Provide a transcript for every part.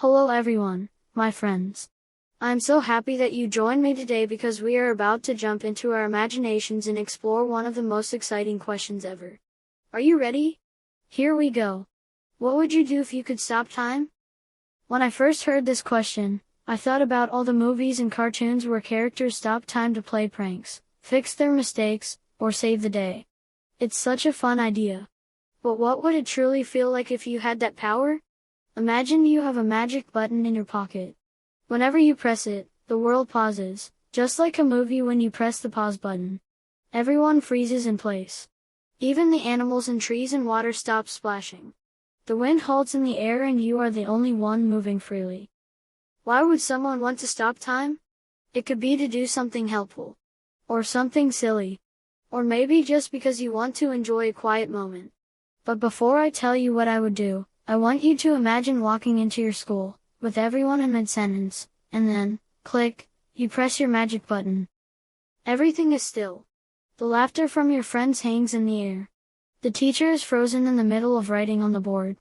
Hello everyone, my friends. I'm so happy that you joined me today because we are about to jump into our imaginations and explore one of the most exciting questions ever. Are you ready? Here we go. What would you do if you could stop time? When I first heard this question, I thought about all the movies and cartoons where characters stop time to play pranks, fix their mistakes, or save the day. It's such a fun idea. But what would it truly feel like if you had that power? Imagine you have a magic button in your pocket. Whenever you press it, the world pauses, just like a movie when you press the pause button. Everyone freezes in place. Even the animals and trees and water stop splashing. The wind halts in the air and you are the only one moving freely. Why would someone want to stop time? It could be to do something helpful. Or something silly. Or maybe just because you want to enjoy a quiet moment. But before I tell you what I would do, I want you to imagine walking into your school, with everyone in mid-sentence, and then, click, you press your magic button. Everything is still. The laughter from your friends hangs in the air. The teacher is frozen in the middle of writing on the board.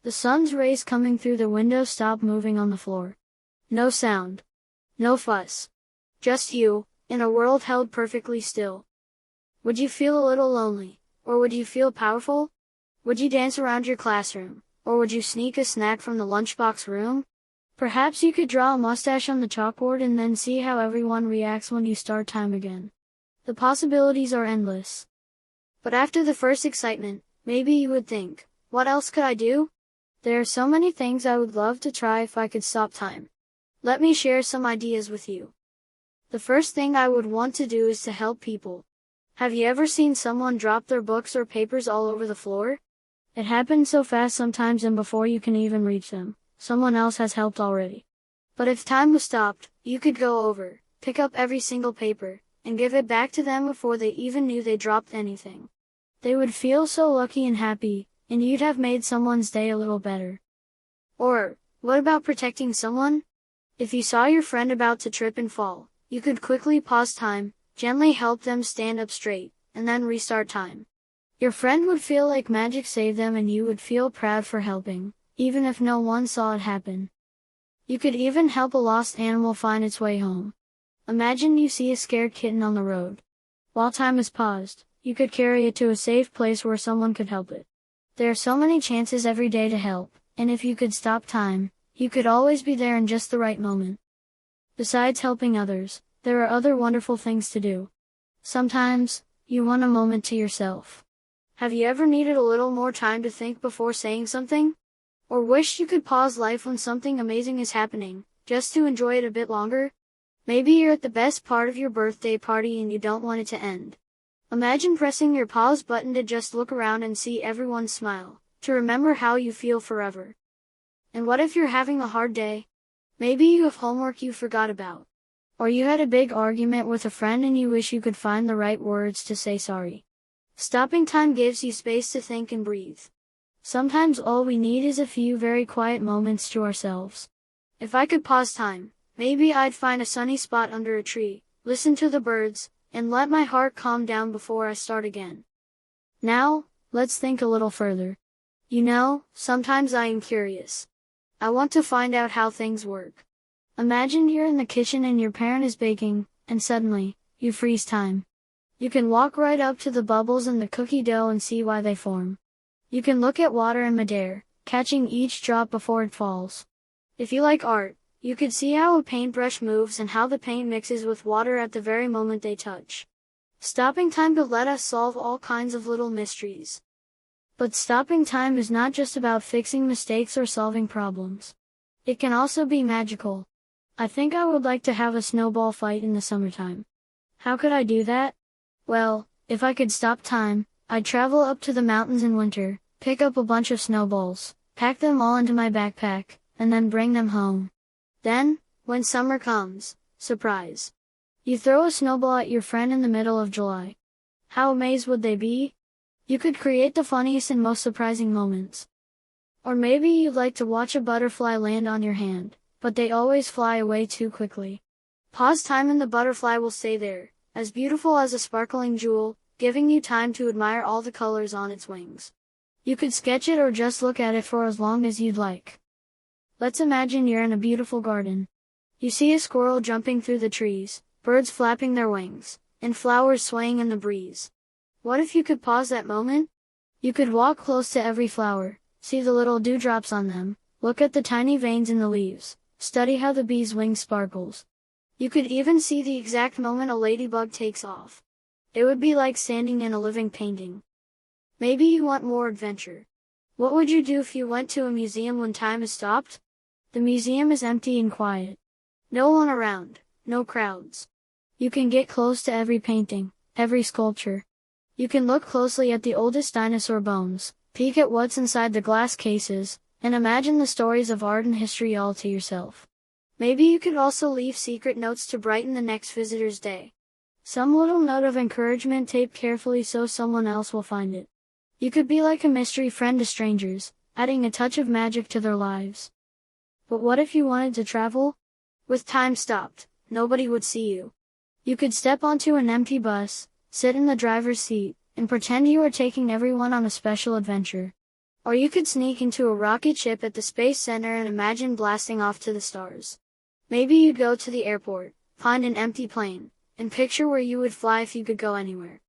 The sun's rays coming through the window stop moving on the floor. No sound. No fuss. Just you, in a world held perfectly still. Would you feel a little lonely, or would you feel powerful? Would you dance around your classroom? Or would you sneak a snack from the lunchbox room? Perhaps you could draw a mustache on the chalkboard and then see how everyone reacts when you start time again. The possibilities are endless. But after the first excitement, maybe you would think, what else could I do? There are so many things I would love to try if I could stop time. Let me share some ideas with you. The first thing I would want to do is to help people. Have you ever seen someone drop their books or papers all over the floor? It happens so fast sometimes and before you can even reach them, someone else has helped already. But if time was stopped, you could go over, pick up every single paper, and give it back to them before they even knew they dropped anything. They would feel so lucky and happy, and you'd have made someone's day a little better. Or, what about protecting someone? If you saw your friend about to trip and fall, you could quickly pause time, gently help them stand up straight, and then restart time. Your friend would feel like magic saved them and you would feel proud for helping, even if no one saw it happen. You could even help a lost animal find its way home. Imagine you see a scared kitten on the road. While time is paused, you could carry it to a safe place where someone could help it. There are so many chances every day to help, and if you could stop time, you could always be there in just the right moment. Besides helping others, there are other wonderful things to do. Sometimes, you want a moment to yourself. Have you ever needed a little more time to think before saying something? Or wished you could pause life when something amazing is happening, just to enjoy it a bit longer? Maybe you're at the best part of your birthday party and you don't want it to end. Imagine pressing your pause button to just look around and see everyone smile, to remember how you feel forever. And what if you're having a hard day? Maybe you have homework you forgot about. Or you had a big argument with a friend and you wish you could find the right words to say sorry. Stopping time gives you space to think and breathe. Sometimes all we need is a few very quiet moments to ourselves. If I could pause time, maybe I'd find a sunny spot under a tree, listen to the birds, and let my heart calm down before I start again. Now, let's think a little further. You know, sometimes I am curious. I want to find out how things work. Imagine you're in the kitchen and your parent is baking, and suddenly, you freeze time. You can walk right up to the bubbles in the cookie dough and see why they form. You can look at water in midair, catching each drop before it falls. If you like art, you could see how a paintbrush moves and how the paint mixes with water at the very moment they touch. Stopping time could let us solve all kinds of little mysteries. But stopping time is not just about fixing mistakes or solving problems. It can also be magical. I think I would like to have a snowball fight in the summertime. How could I do that? Well, if I could stop time, I'd travel up to the mountains in winter, pick up a bunch of snowballs, pack them all into my backpack, and then bring them home. Then, when summer comes, surprise! You throw a snowball at your friend in the middle of July. How amazed would they be? You could create the funniest and most surprising moments. Or maybe you'd like to watch a butterfly land on your hand, but they always fly away too quickly. Pause time and the butterfly will stay there, as beautiful as a sparkling jewel, giving you time to admire all the colors on its wings. You could sketch it or just look at it for as long as you'd like. Let's imagine you're in a beautiful garden. You see a squirrel jumping through the trees, birds flapping their wings, and flowers swaying in the breeze. What if you could pause that moment? You could walk close to every flower, see the little dewdrops on them, look at the tiny veins in the leaves, study how the bee's wing sparkles. You could even see the exact moment a ladybug takes off. It would be like standing in a living painting. Maybe you want more adventure. What would you do if you went to a museum when time is stopped? The museum is empty and quiet. No one around, no crowds. You can get close to every painting, every sculpture. You can look closely at the oldest dinosaur bones, peek at what's inside the glass cases, and imagine the stories of art and history all to yourself. Maybe you could also leave secret notes to brighten the next visitor's day. Some little note of encouragement taped carefully so someone else will find it. You could be like a mystery friend to strangers, adding a touch of magic to their lives. But what if you wanted to travel? With time stopped, nobody would see you. You could step onto an empty bus, sit in the driver's seat, and pretend you are taking everyone on a special adventure. Or you could sneak into a rocket ship at the Space Center and imagine blasting off to the stars. Maybe you'd go to the airport, find an empty plane, and picture where you would fly if you could go anywhere.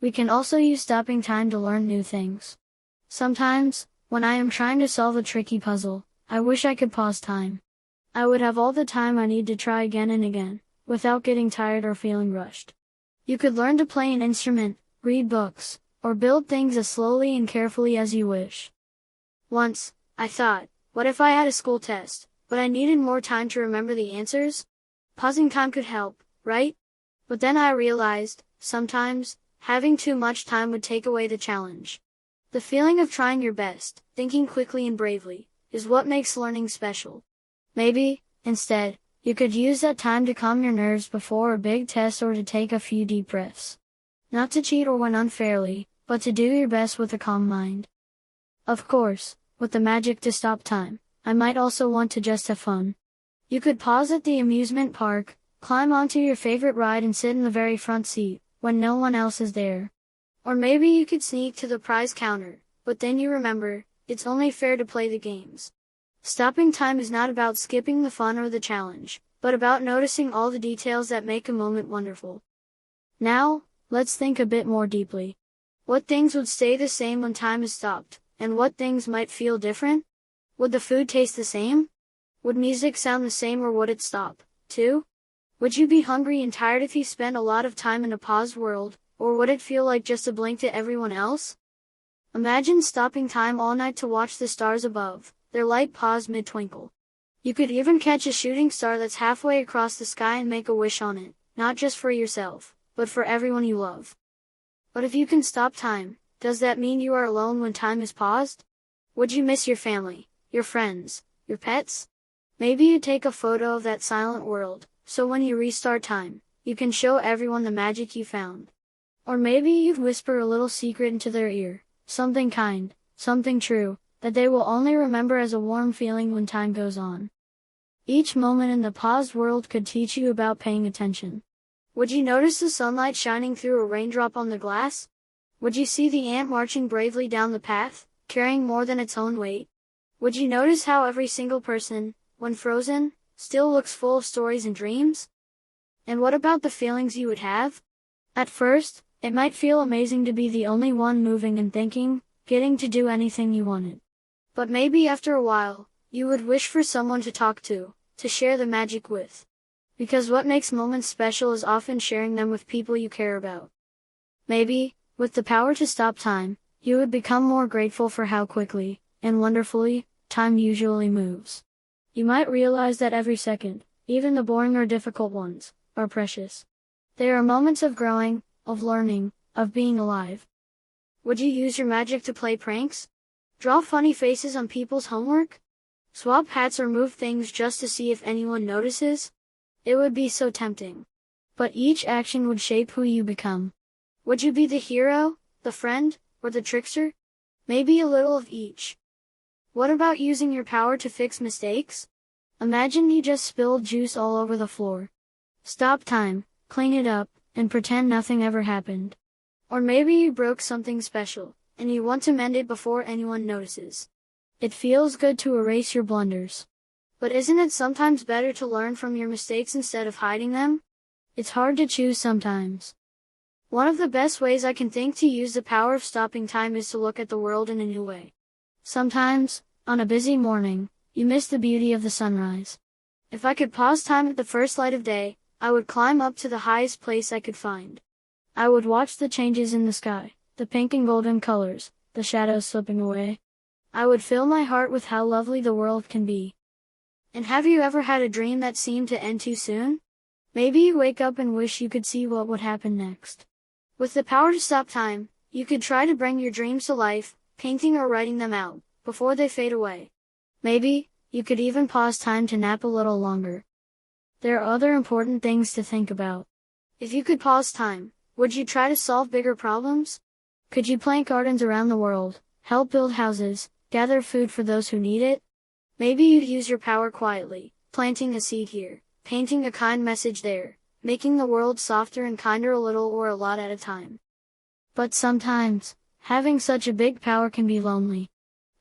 We can also use stopping time to learn new things. Sometimes, when I am trying to solve a tricky puzzle, I wish I could pause time. I would have all the time I need to try again and again, without getting tired or feeling rushed. You could learn to play an instrument, read books, or build things as slowly and carefully as you wish. Once, I thought, what if I had a school test, but I needed more time to remember the answers? Pausing time could help, right? But then I realized, sometimes, having too much time would take away the challenge. The feeling of trying your best, thinking quickly and bravely, is what makes learning special. Maybe, instead, you could use that time to calm your nerves before a big test or to take a few deep breaths. Not to cheat or win unfairly, but to do your best with a calm mind. Of course, with the magic to stop time, I might also want to just have fun. You could pause at the amusement park, climb onto your favorite ride and sit in the very front seat, when no one else is there. Or maybe you could sneak to the prize counter, but then you remember, it's only fair to play the games. Stopping time is not about skipping the fun or the challenge, but about noticing all the details that make a moment wonderful. Now, let's think a bit more deeply. What things would stay the same when time is stopped, and what things might feel different? Would the food taste the same? Would music sound the same or would it stop, too? Would you be hungry and tired if you spent a lot of time in a paused world, or would it feel like just a blink to everyone else? Imagine stopping time all night to watch the stars above, their light pause mid-twinkle. You could even catch a shooting star that's halfway across the sky and make a wish on it, not just for yourself, but for everyone you love. But if you can stop time, does that mean you are alone when time is paused? Would you miss your family, your friends, your pets? Maybe you take a photo of that silent world, so when you restart time, you can show everyone the magic you found. Or maybe you'd whisper a little secret into their ear, something kind, something true, that they will only remember as a warm feeling when time goes on. Each moment in the paused world could teach you about paying attention. Would you notice the sunlight shining through a raindrop on the glass? Would you see the ant marching bravely down the path, carrying more than its own weight? Would you notice how every single person, when frozen, still looks full of stories and dreams? And what about the feelings you would have? At first, it might feel amazing to be the only one moving and thinking, getting to do anything you wanted. But maybe after a while, you would wish for someone to talk to share the magic with. Because what makes moments special is often sharing them with people you care about. Maybe, with the power to stop time, you would become more grateful for how quickly, and wonderfully, time usually moves. You might realize that every second, even the boring or difficult ones, are precious. They are moments of growing, of learning, of being alive. Would you use your magic to play pranks? Draw funny faces on people's homework? Swap hats or move things just to see if anyone notices? It would be so tempting. But each action would shape who you become. Would you be the hero, the friend, or the trickster? Maybe a little of each. What about using your power to fix mistakes? Imagine you just spilled juice all over the floor. Stop time, clean it up, and pretend nothing ever happened. Or maybe you broke something special, and you want to mend it before anyone notices. It feels good to erase your blunders. But isn't it sometimes better to learn from your mistakes instead of hiding them? It's hard to choose sometimes. One of the best ways I can think to use the power of stopping time is to look at the world in a new way. Sometimes, on a busy morning, you miss the beauty of the sunrise. If I could pause time at the first light of day, I would climb up to the highest place I could find. I would watch the changes in the sky, the pink and golden colors, the shadows slipping away. I would fill my heart with how lovely the world can be. And have you ever had a dream that seemed to end too soon? Maybe you wake up and wish you could see what would happen next. With the power to stop time, you could try to bring your dreams to life, painting or writing them out, before they fade away. Maybe, you could even pause time to nap a little longer. There are other important things to think about. If you could pause time, would you try to solve bigger problems? Could you plant gardens around the world, help build houses, gather food for those who need it? Maybe you'd use your power quietly, planting a seed here, painting a kind message there, making the world softer and kinder a little or a lot at a time. But sometimes, having such a big power can be lonely.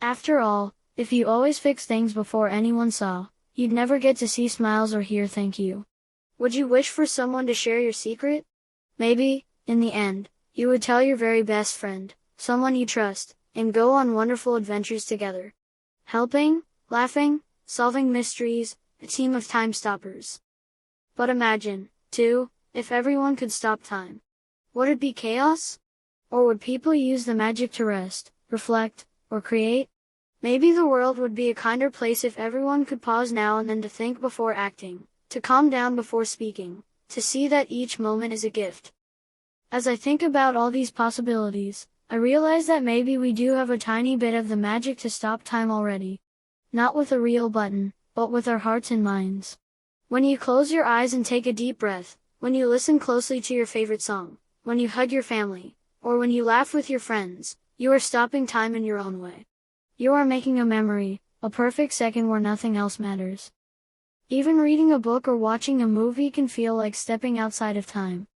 After all, if you always fix things before anyone saw, you'd never get to see smiles or hear thank you. Would you wish for someone to share your secret? Maybe, in the end, you would tell your very best friend, someone you trust, and go on wonderful adventures together. Helping, laughing, solving mysteries, a team of time stoppers. But imagine, too, if everyone could stop time. Would it be chaos? Or would people use the magic to rest, reflect, or create? Maybe the world would be a kinder place if everyone could pause now and then to think before acting, to calm down before speaking, to see that each moment is a gift. As I think about all these possibilities, I realize that maybe we do have a tiny bit of the magic to stop time already. Not with a real button, but with our hearts and minds. When you close your eyes and take a deep breath, when you listen closely to your favorite song, when you hug your family, or when you laugh with your friends, you are stopping time in your own way. You are making a memory, a perfect second where nothing else matters. Even reading a book or watching a movie can feel like stepping outside of time.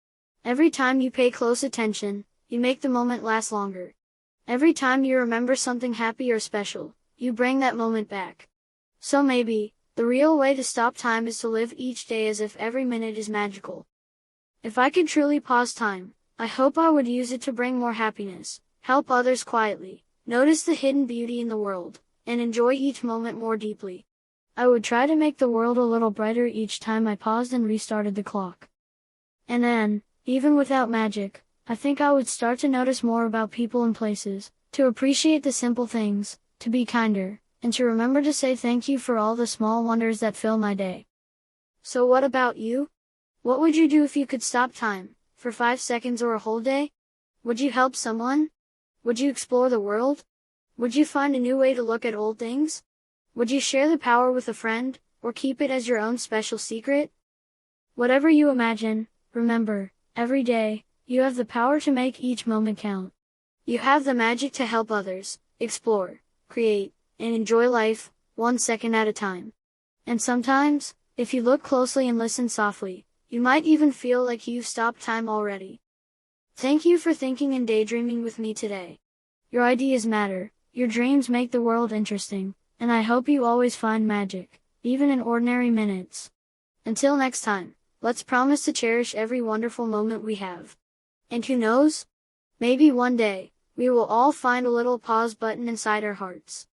Every time you pay close attention, you make the moment last longer. Every time you remember something happy or special, you bring that moment back. So maybe, the real way to stop time is to live each day as if every minute is magical. If I could truly pause time, I hope I would use it to bring more happiness, help others quietly, notice the hidden beauty in the world, and enjoy each moment more deeply. I would try to make the world a little brighter each time I paused and restarted the clock. And then, even without magic, I think I would start to notice more about people and places, to appreciate the simple things, to be kinder, and to remember to say thank you for all the small wonders that fill my day. So what about you? What would you do if you could stop time, for 5 seconds or a whole day? Would you help someone? Would you explore the world? Would you find a new way to look at old things? Would you share the power with a friend, or keep it as your own special secret? Whatever you imagine, remember, every day, you have the power to make each moment count. You have the magic to help others, explore, create, and enjoy life, 1 second at a time. And sometimes, if you look closely and listen softly, you might even feel like you've stopped time already. Thank you for thinking and daydreaming with me today. Your ideas matter, your dreams make the world interesting, and I hope you always find magic, even in ordinary minutes. Until next time, let's promise to cherish every wonderful moment we have. And who knows? Maybe one day, we will all find a little pause button inside our hearts.